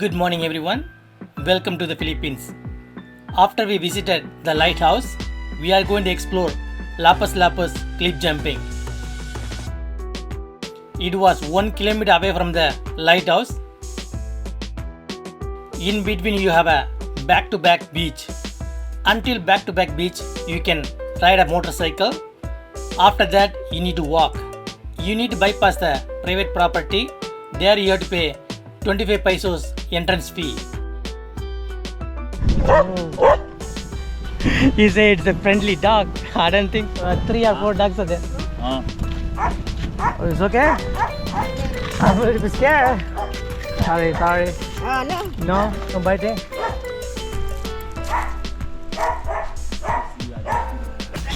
Good morning everyone. Welcome to the Philippines. After we visited the lighthouse, we are going to explore Lapus Lapus cliff jumping. It was 1 kilometer away from the lighthouse. In between you have a back-to-back beach. Until back-to-back beach, you can ride a motorcycle. After that, you need to walk. You need to bypass the private property. There you have to pay 25 pesos entrance fee. Oh. You say it's a friendly dog. I don't think 3 or 4 dogs are there. Oh, it's okay? I'm a little bit scared. Sorry. No. No, don't bite it.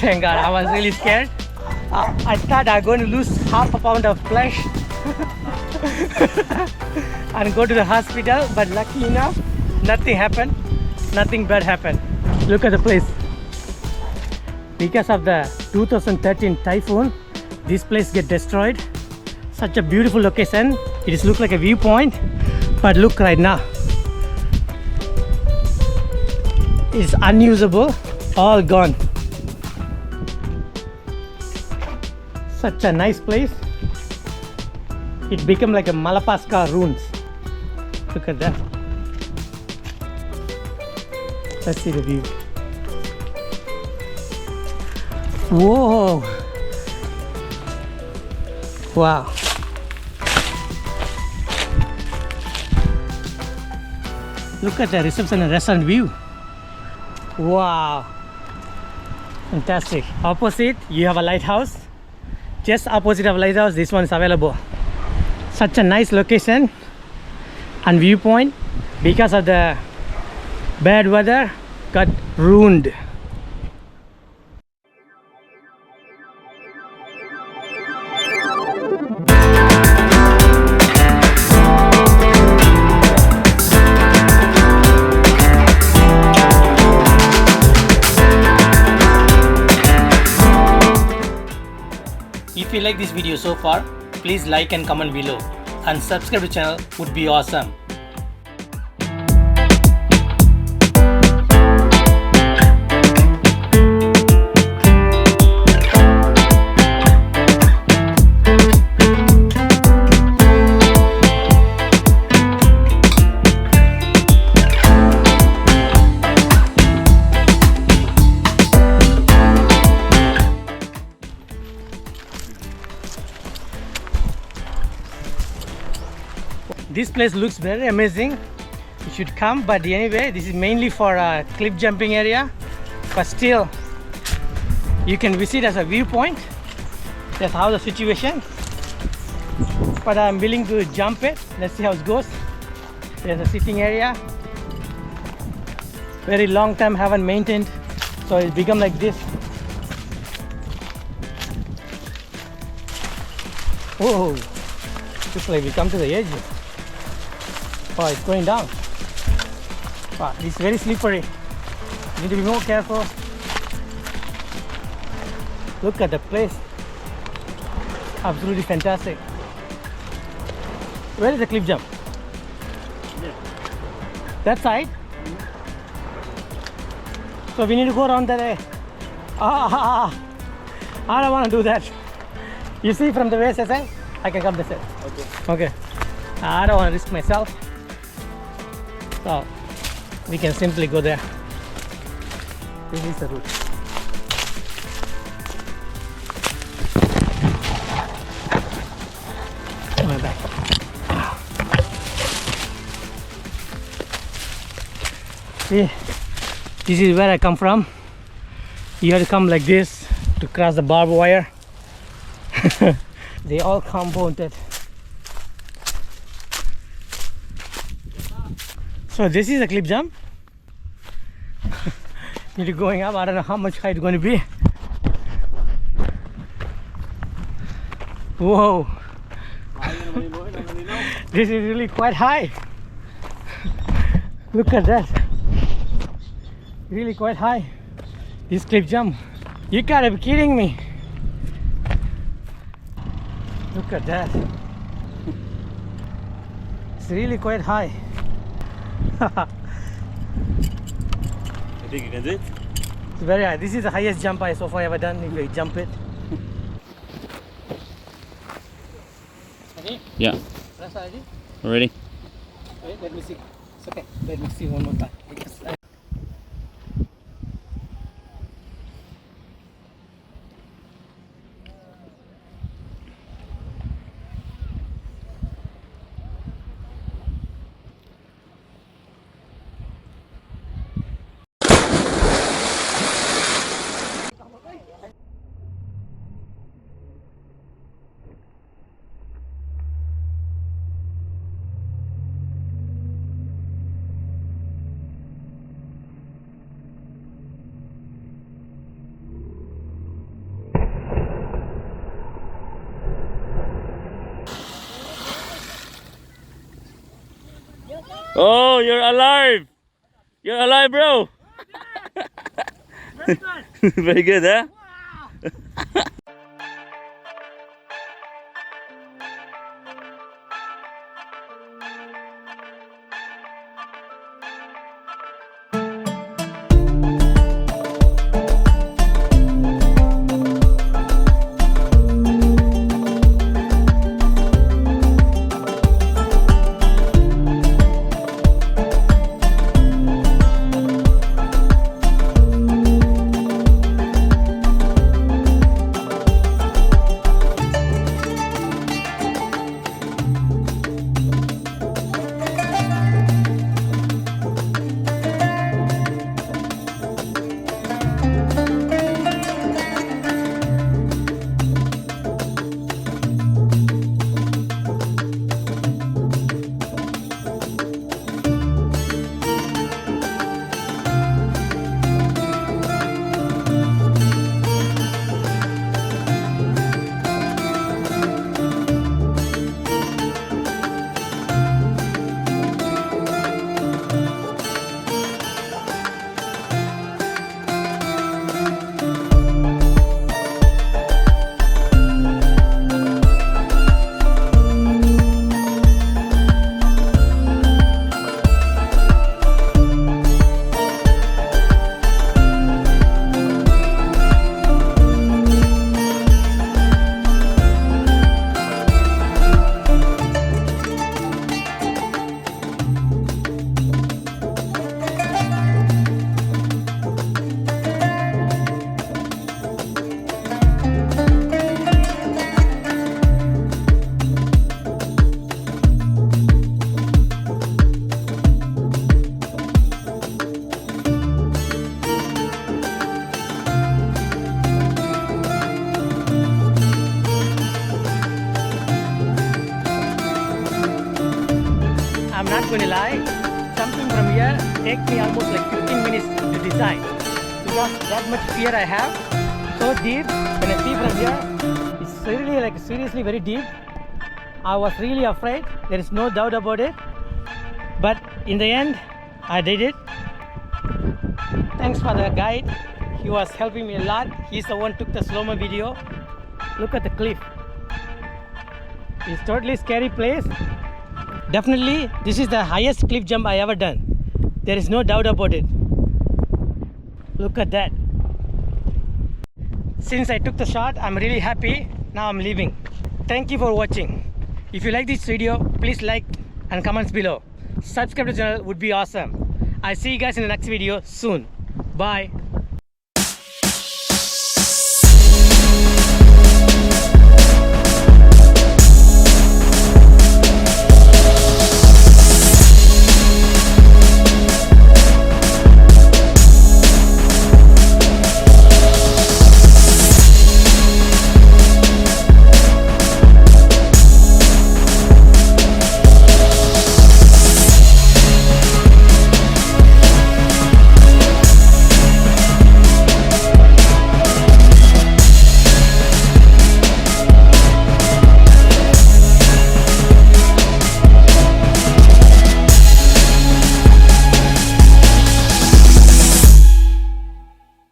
Thank God, I was really scared. I thought I was going to lose half a pound of flesh and go to the hospital, but lucky enough, nothing happened. Nothing bad happened. Look at the place. Because of the 2013 typhoon, this place get destroyed. Such a beautiful location. It just looks like a viewpoint, but look right now. It's unusable, all gone. Such a nice place. It became like a Malapascua ruins. Look at that. Let's see the view. Whoa! Wow. Look at the reception and restaurant view. Wow. Fantastic. Opposite, you have a lighthouse. Just opposite of lighthouse, this one is available. Such a nice location and viewpoint. Because of the bad weather, got ruined. If you like this video so far, please like and comment below, and subscribe to the channel would be awesome. This place looks very amazing. You should come, but anyway, this is mainly for a cliff jumping area, but still you can visit as a viewpoint. That's how the situation, but I'm willing to jump it. Let's see how it goes. There's a sitting area. Very long time haven't maintained, so it's become like this. Whoa, looks like we come to the edge. Oh, it's going down. Wow, it's very slippery. You need to be more careful. Look at the place. Absolutely fantastic. Where is the cliff jump? Yeah. That side? So we need to go around that way. I don't want to do that. You see from the way I can come this way. Okay. I don't want to risk myself. So we can simply go there. This is the route. My back. See, this is where I come from. You have to come like this to cross the barbed wire. They all compounded. So this is a cliff jump. You're going up. I don't know how much height it's going to be. Whoa! This is really quite high. Look at that. Really quite high. This cliff jump. You gotta be kidding me. Look at that. It's really quite high. You think you can do it? It's very high. This is the highest jump I so far ever done if I jump it. Ready? Yeah. Rasa ready? Ready? Wait, let me see. It's okay. Let me see one more time. Because Oh, you're alive! You're alive, bro! very good. Very good, huh? I'm not going to lie, jumping from here takes me almost like 15 minutes to decide because that much fear I have, so deep. When I see from here, it's really like seriously very deep. I was really afraid, there is no doubt about it, but in the end I did it. Thanks for the guide, he was helping me a lot. He's the one who took the slow-mo video. Look at the cliff. It's totally scary place. Definitely, this is the highest cliff jump I ever done. There is no doubt about it. Look at that. Since I took the shot, I'm really happy. Now I'm leaving. Thank you for watching. If you like this video, please like and comments below. Subscribe to the channel would be awesome. I'll see you guys in the next video soon. Bye.